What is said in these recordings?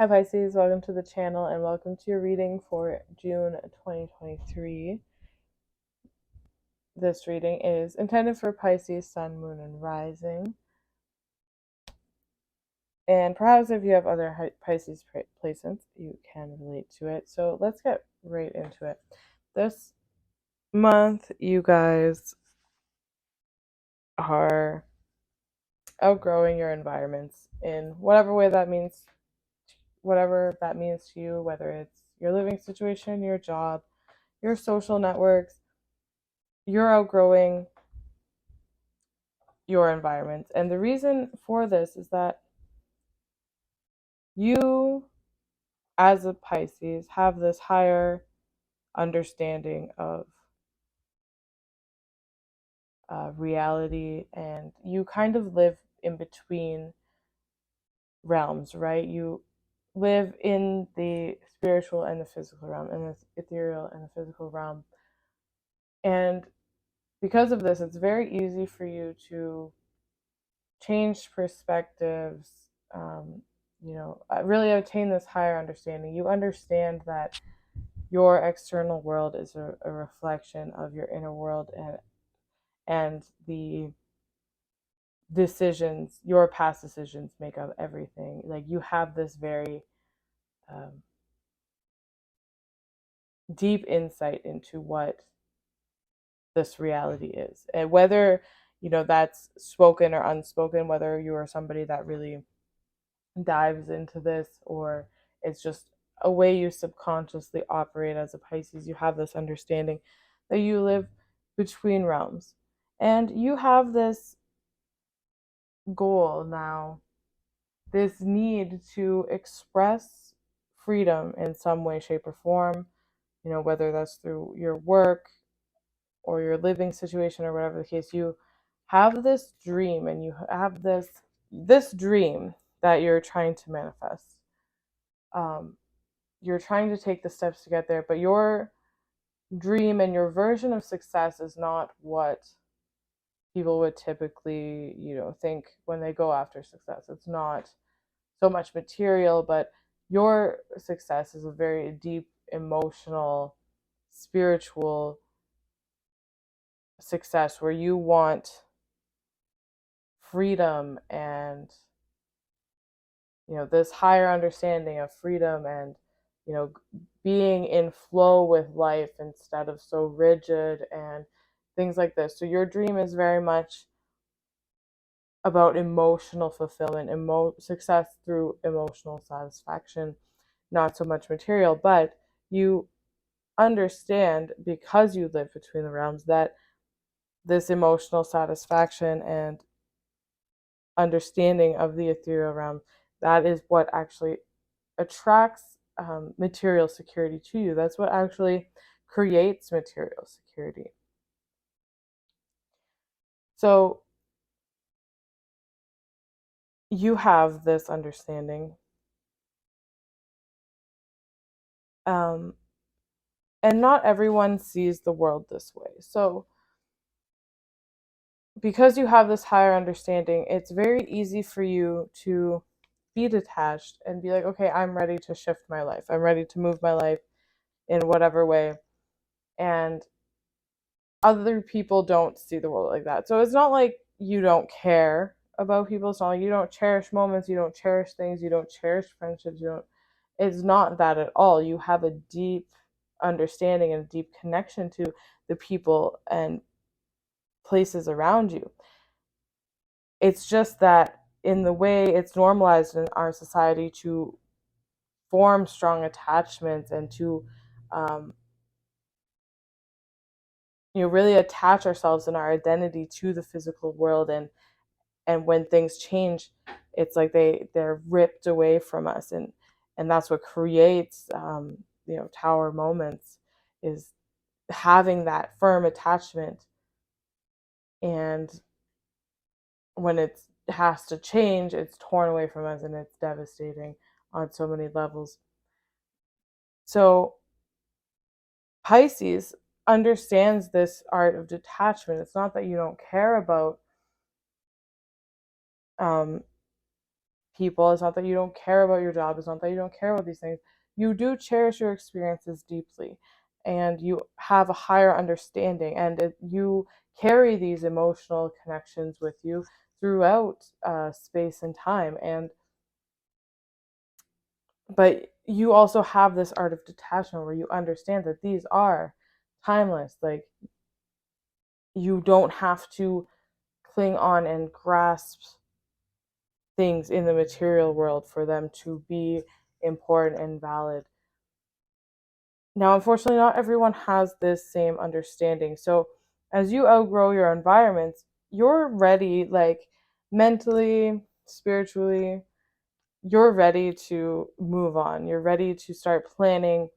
Hi Pisces, welcome to the channel and welcome to your reading for June 2023. This reading is intended for Pisces, Sun, Moon, and Rising. And perhaps if you have other Pisces placements, you can relate to it. So let's get right into it. This month, you guys are outgrowing your environments in whatever way that means, whatever that means to you, whether it's your living situation, your job, your social networks. You're outgrowing your environment. And the reason for this is that you, as a Pisces, have this higher understanding of reality, and you kind of live in between realms, right? You live in the spiritual and the physical realm, and the ethereal and the physical realm. And because of this, it's very easy for you to change perspectives, really obtain this higher understanding. You understand that your external world is a reflection of your inner world, and the decisions, your past decisions, make up everything. Like, you have this very deep insight into what this reality is, and whether that's spoken or unspoken, whether you are somebody that really dives into this, or it's just a way you subconsciously operate as a Pisces. You have this understanding that you live between realms, and you have this goal now, this need to express freedom in some way, shape, or form, whether that's through your work or your living situation or whatever the case. You have this dream, and you have this dream that you're trying to manifest. You're trying to take the steps to get there, but your dream and your version of success is not what people would typically, think when they go after success. It's not so much material, but your success is a very deep, emotional, spiritual success where you want freedom and this higher understanding of freedom, and being in flow with life instead of so rigid and things like this. So your dream is very much about emotional fulfillment, success through emotional satisfaction, not so much material. But you understand, because you live between the realms, that this emotional satisfaction and understanding of the ethereal realm, that is what actually attracts material security to you. That's what actually creates material security. So you have this understanding, and not everyone sees the world this way. So because you have this higher understanding, it's very easy for you to be detached and be like, okay, I'm ready to shift my life. I'm ready to move my life in whatever way. And other people don't see the world like that. So it's not like you don't care about people. It's not like you don't cherish moments, you don't cherish things, you don't cherish friendships, you don't. It's not that at all. You have a deep understanding and a deep connection to the people and places around you. It's just that in the way it's normalized in our society to form strong attachments and to um, really attach ourselves and our identity to the physical world, and when things change, it's like they're ripped away from us, and that's what creates tower moments, is having that firm attachment, and when it has to change, it's torn away from us, and it's devastating on so many levels. So Pisces understands this art of detachment. It's not that you don't care about um, people. It's not that you don't care about your job. It's not that you don't care about these things. You do cherish your experiences deeply, and you have a higher understanding, and you carry these emotional connections with you throughout space and time. And but you also have this art of detachment where you understand that these are timeless. Like, you don't have to cling on and grasp things in the material world for them to be important and valid. Now, unfortunately, not everyone has this same understanding. So, as you outgrow your environments, you're ready, like mentally, spiritually, you're ready to move on. You're ready to start planning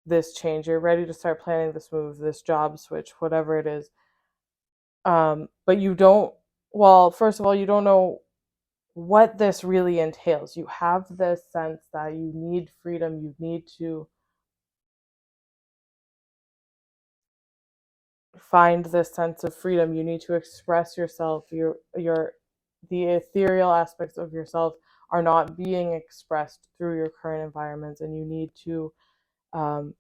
this change. You're ready to start planning this move, this job switch, whatever it is. But you don't, well, first of all, you don't know what this really entails. You have this sense that you need freedom, you need to find this sense of freedom, you need to express yourself. Your the ethereal aspects of yourself are not being expressed through your current environments, and you need to um,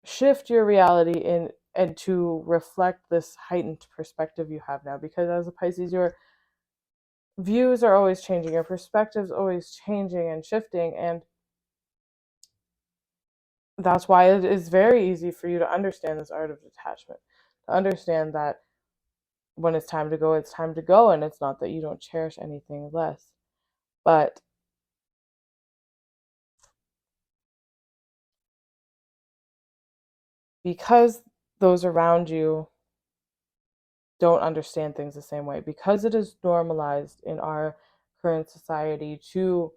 shift your reality in and to reflect this heightened perspective you have now, because as a Pisces, your views are always changing, your perspective's always changing and shifting, and that's why it is very easy for you to understand this art of detachment, to understand that when it's time to go, it's time to go, and it's not that you don't cherish anything less, but because those around you don't understand things the same way, because it is normalized in our current society to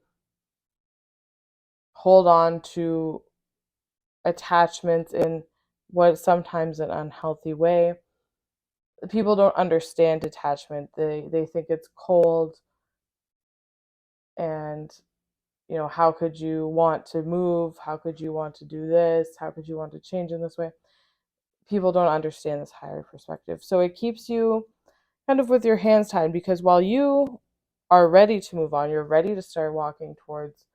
hold on to attachments in what sometimes an unhealthy way. People don't understand detachment. They think it's cold, and how could you want to move? How could you want to do this? How could you want to change in this way? People don't understand this higher perspective. So it keeps you kind of with your hands tied, because while you are ready to move on, you're ready to start walking towards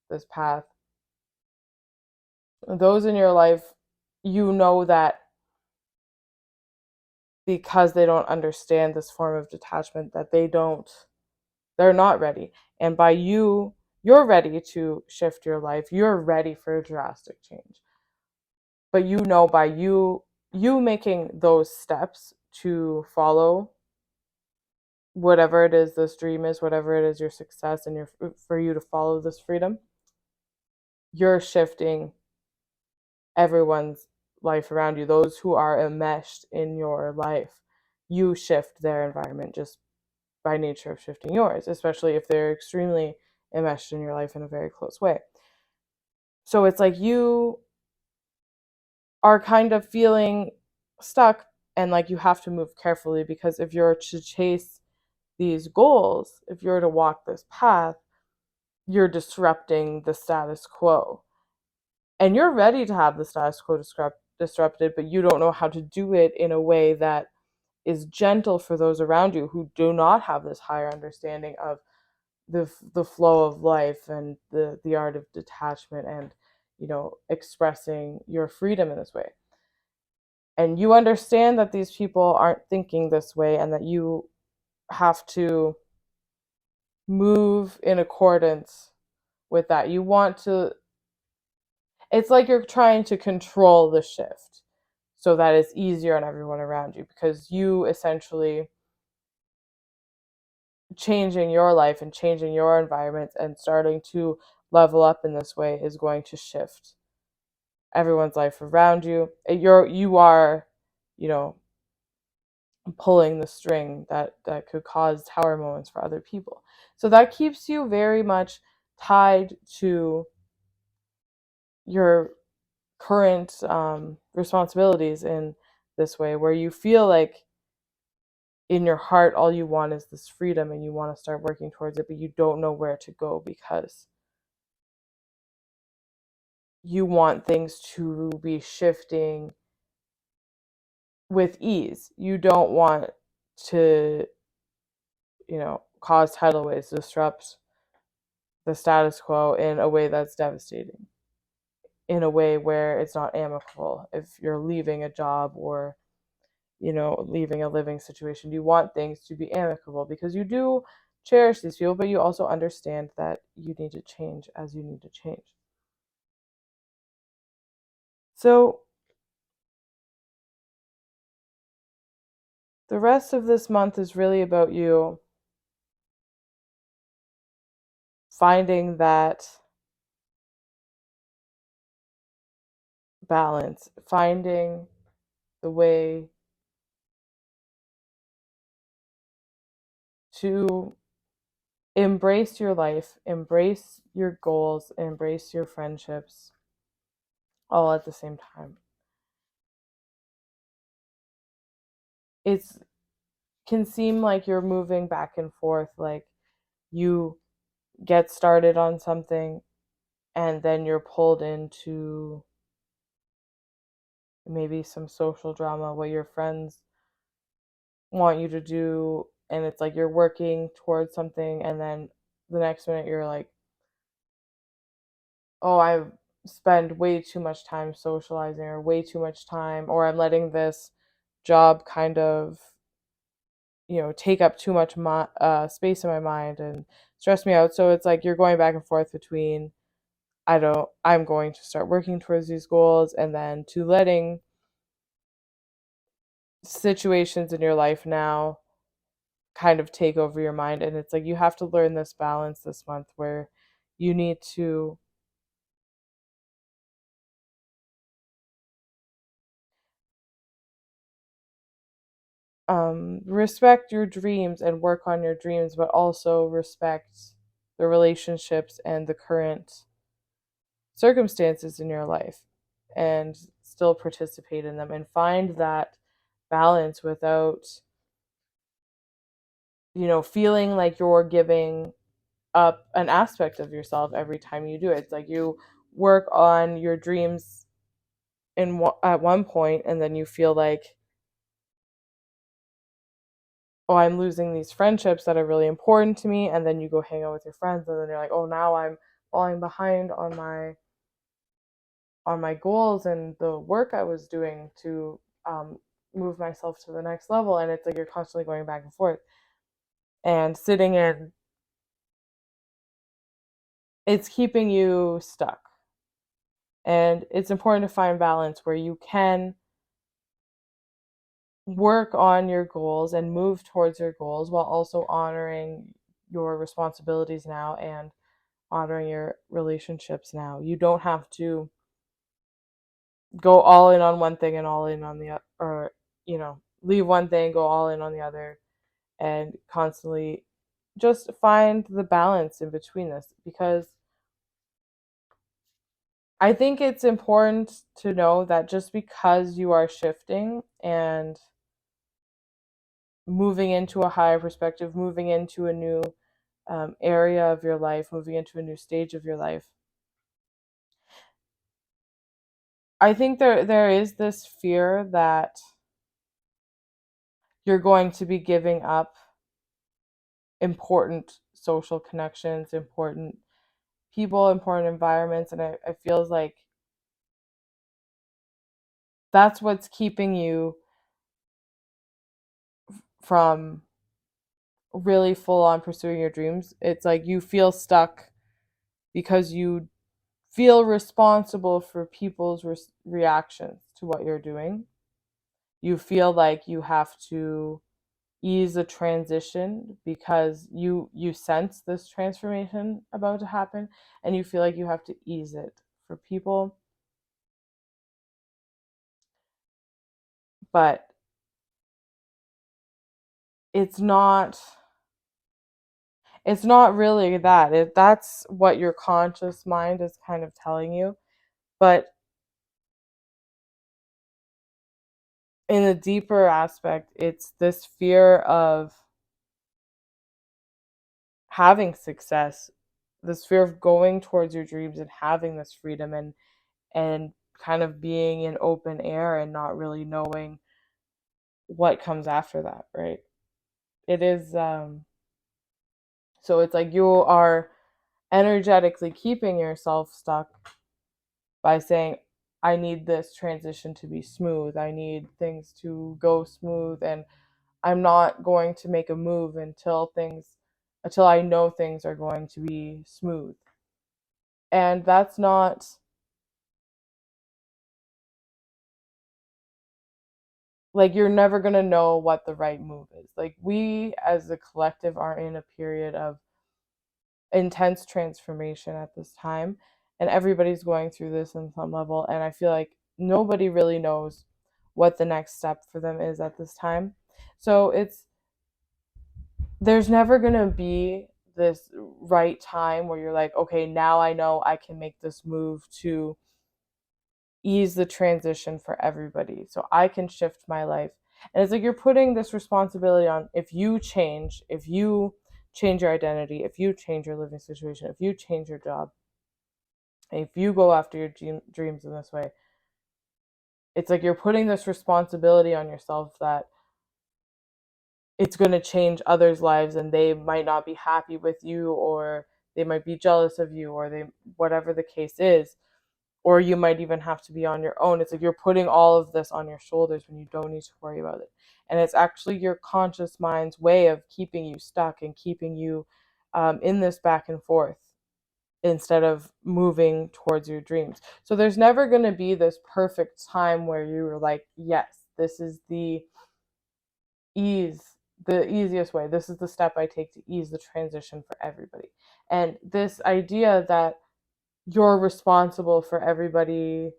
this path, those in your life, that because they don't understand this form of detachment, that they're not ready. And by you're ready to shift your life. You're ready for a drastic change. But by you making those steps to follow whatever it is this dream is, whatever it is your success, and for you to follow this freedom, you're shifting everyone's life around you. Those who are enmeshed in your life, you shift their environment just by nature of shifting yours, especially if they're extremely enmeshed in your life in a very close way. So it's like you are kind of feeling stuck, and like you have to move carefully, because if you're to chase these goals, if you're to walk this path, you're disrupting the status quo. And you're ready to have the status quo disrupted, but you don't know how to do it in a way that is gentle for those around you who do not have this higher understanding of the flow of life and the art of detachment, and expressing your freedom in this way. And you understand that these people aren't thinking this way, and that you have to move in accordance with that. You want to, it's like you're trying to control the shift so that it's easier on everyone around you, because you essentially changing your life and changing your environment and starting to level up in this way is going to shift everyone's life around you. You are, you know, pulling the string that could cause tower moments for other people. So that keeps you very much tied to your current responsibilities in this way, where you feel like in your heart all you want is this freedom, and you want to start working towards it, but you don't know where to go, because you want things to be shifting with ease. You don't want to, cause tidal waves, disrupt the status quo in a way that's devastating, in a way where it's not amicable. If you're leaving a job or, leaving a living situation, you want things to be amicable because you do cherish these people, but you also understand that you need to change as you need to change. So the rest of this month is really about you finding that balance, finding the way to embrace your life, embrace your goals, embrace your friendships all at the same time. It's can seem like you're moving back and forth, like you get started on something and then you're pulled into maybe some social drama, what your friends want you to do, and it's like you're working towards something and then the next minute you're like, oh, I've spent way too much time socializing or way too much time, or I'm letting this job kind of, take up too much space in my mind and stress me out. So it's like you're going back and forth between, I'm going to start working towards these goals, and then to letting situations in your life now kind of take over your mind. And it's like you have to learn this balance this month where you need to respect your dreams and work on your dreams, but also respect the relationships and the current circumstances in your life and still participate in them and find that balance without, feeling like you're giving up an aspect of yourself every time you do it. It's like you work on your dreams at one point and then you feel like, oh, I'm losing these friendships that are really important to me, and then you go hang out with your friends and then you're like, oh, now I'm falling behind on my goals and the work I was doing to move myself to the next level. And it's like you're constantly going back and forth and sitting in, it's keeping you stuck. And it's important to find balance where you can work on your goals and move towards your goals while also honoring your responsibilities now and honoring your relationships now. You don't have to go all in on one thing and all in on the other, or leave one thing, go all in on the other, and constantly just find the balance in between this, because I think it's important to know that just because you are shifting and moving into a higher perspective, moving into a new area of your life, moving into a new stage of your life, I think there is this fear that you're going to be giving up important social connections, important people, important environments, and it feels like that's what's keeping you from really full on pursuing your dreams. It's like you feel stuck because you feel responsible for people's reactions to what you're doing. You feel like you have to ease a transition because you sense this transformation about to happen, and you feel like you have to ease it for people. But it's not it's not really that. That's what your conscious mind is kind of telling you. But in a deeper aspect, it's this fear of having success, this fear of going towards your dreams and having this freedom, and kind of being in open air and not really knowing what comes after that, right? It is So it's like you are energetically keeping yourself stuck by saying, I need this transition to be smooth. I need things to go smooth, and I'm not going to make a move until I know things are going to be smooth. And that's not, like, you're never going to know what the right move is. Like, we as a collective are in a period of intense transformation at this time, and everybody's going through this on some level, and I feel like nobody really knows what the next step for them is at this time. So there's never going to be this right time where you're like, okay, now I know I can make this move to ease the transition for everybody so I can shift my life. And it's like you're putting this responsibility on, if you change your identity, if you change your living situation, if you change your job, if you go after your dreams in this way, it's like you're putting this responsibility on yourself that it's going to change others' lives, and they might not be happy with you, or they might be jealous of you, or they, whatever the case is, or you might even have to be on your own. It's like you're putting all of this on your shoulders when you don't need to worry about it. And it's actually your conscious mind's way of keeping you stuck and keeping you in this back and forth instead of moving towards your dreams. So there's never going to be this perfect time where you were like, yes, this is ease the easiest way. This is the step I take to ease the transition for everybody. And this idea that you're responsible for everybody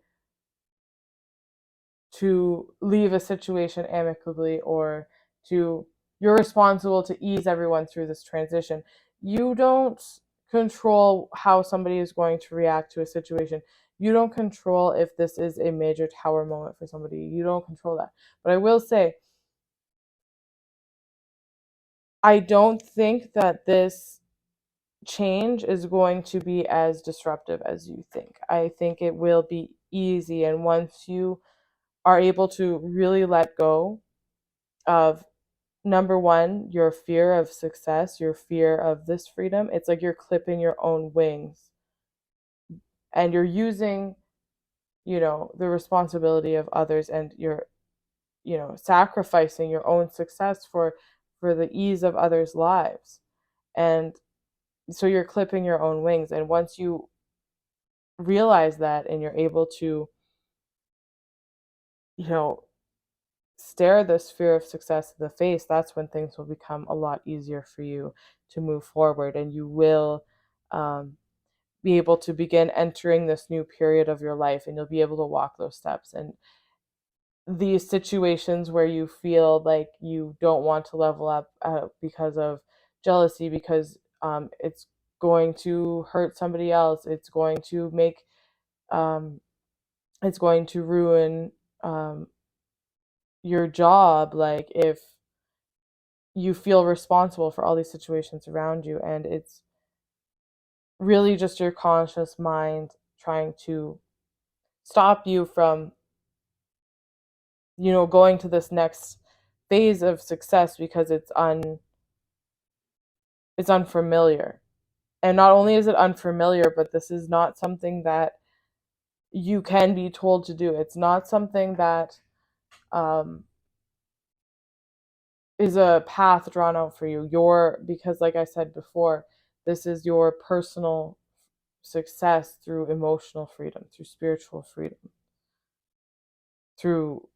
to leave a situation amicably, or to you're responsible to ease everyone through this transition. You don't control how somebody is going to react to a situation. You don't control if this is a major tower moment for somebody. You don't control that. But I will say, I don't think that this change is going to be as disruptive as you think. I think it will be easy. And once you are able to really let go of, number one, your fear of success, your fear of this freedom, it's like you're clipping your own wings, and you're using, the responsibility of others, and you're, sacrificing your own success for the ease of others' lives. And so you're clipping your own wings. And once you realize that, and you're able to, you know, stare this fear of success in the face, that's when things will become a lot easier for you to move forward, and you will um, be able to begin entering this new period of your life, and you'll be able to walk those steps. And these situations where you feel like you don't want to level up because of jealousy, because it's going to hurt somebody else, um, it's going to ruin um, your job, like if you feel responsible for all these situations around you, and it's really just your conscious mind trying to stop you from, going to this next phase of success, because it's unfamiliar. And not only is it unfamiliar, but this is not something that you can be told to do. It's not something that um, is a path drawn out for you. Because, like I said before, this is your personal success through emotional freedom, through spiritual freedom, through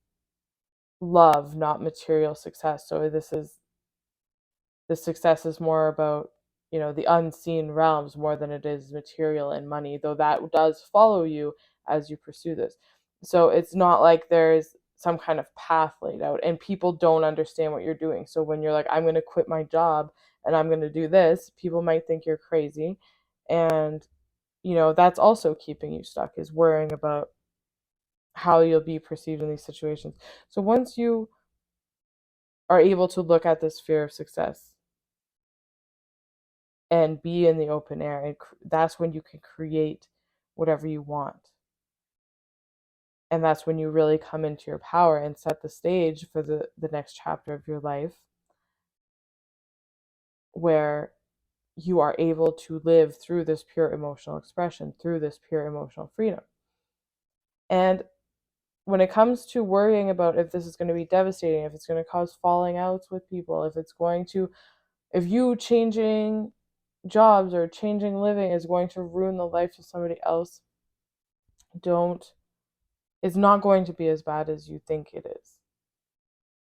love, not material success. So the success is more about, the unseen realms more than it is material and money, though that does follow you as you pursue this. So it's not like there's some kind of path laid out, and people don't understand what you're doing. So when you're like, I'm going to quit my job and I'm going to do this, people might think you're crazy. And that's also keeping you stuck, is worrying about how you'll be perceived in these situations. So once you are able to look at this fear of success and be in the open air, and that's when you can create whatever you want. And that's when you really come into your power and set the stage for the next chapter of your life, where you are able to live through this pure emotional expression, through this pure emotional freedom. And when it comes to worrying about if this is going to be devastating, if it's going to cause falling outs with people, if you changing jobs or changing living is going to ruin the life of somebody else, don't, it's not going to be as bad as you think it is.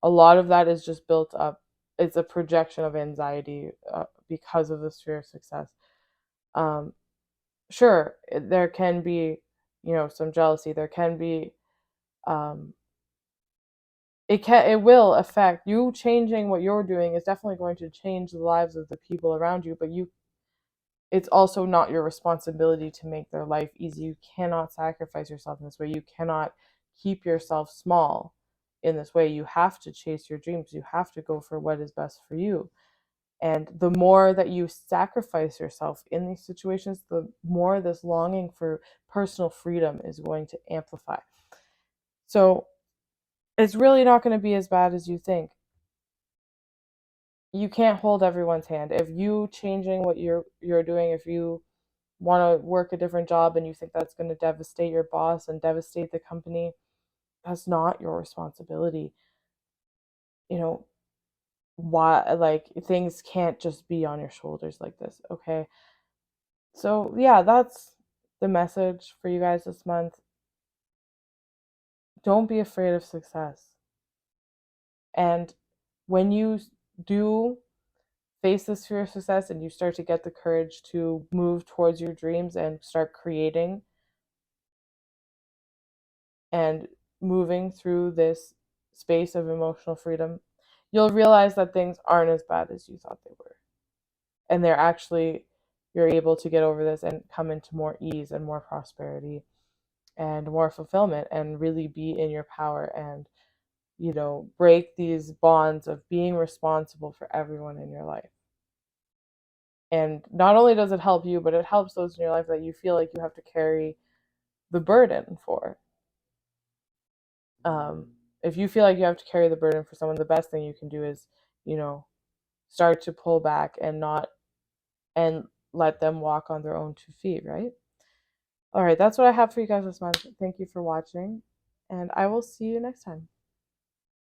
A lot of that is just built up. It's a projection of anxiety because of this fear of success. Um, sure, there can be, some jealousy. There can be, um, it will affect you. Changing what you're doing is definitely going to change the lives of the people around you, but it's also not your responsibility to make their life easy. You cannot sacrifice yourself in this way. You cannot keep yourself small in this way. You have to chase your dreams. You have to go for what is best for you. And the more that you sacrifice yourself in these situations, the more this longing for personal freedom is going to amplify. So it's really not going to be as bad as you think. You can't hold everyone's hand. If you changing what you're doing, if you want to work a different job and you think that's going to devastate your boss and devastate the company, that's not your responsibility. You know, why, like, things can't just be on your shoulders like this, okay? So, yeah, that's the message for you guys this month. Don't be afraid of success. And when you do face this fear of success and you start to get the courage to move towards your dreams and start creating and moving through this space of emotional freedom, you'll realize that things aren't as bad as you thought they were. And you're able to get over this and come into more ease and more prosperity and more fulfillment and really be in your power and, break these bonds of being responsible for everyone in your life. And not only does it help you, but it helps those in your life that you feel like you have to carry the burden for. If you feel like you have to carry the burden for someone, the best thing you can do is, start to pull back and let them walk on their own 2 feet, right? All right, that's what I have for you guys this month. Thank you for watching, and I will see you next time.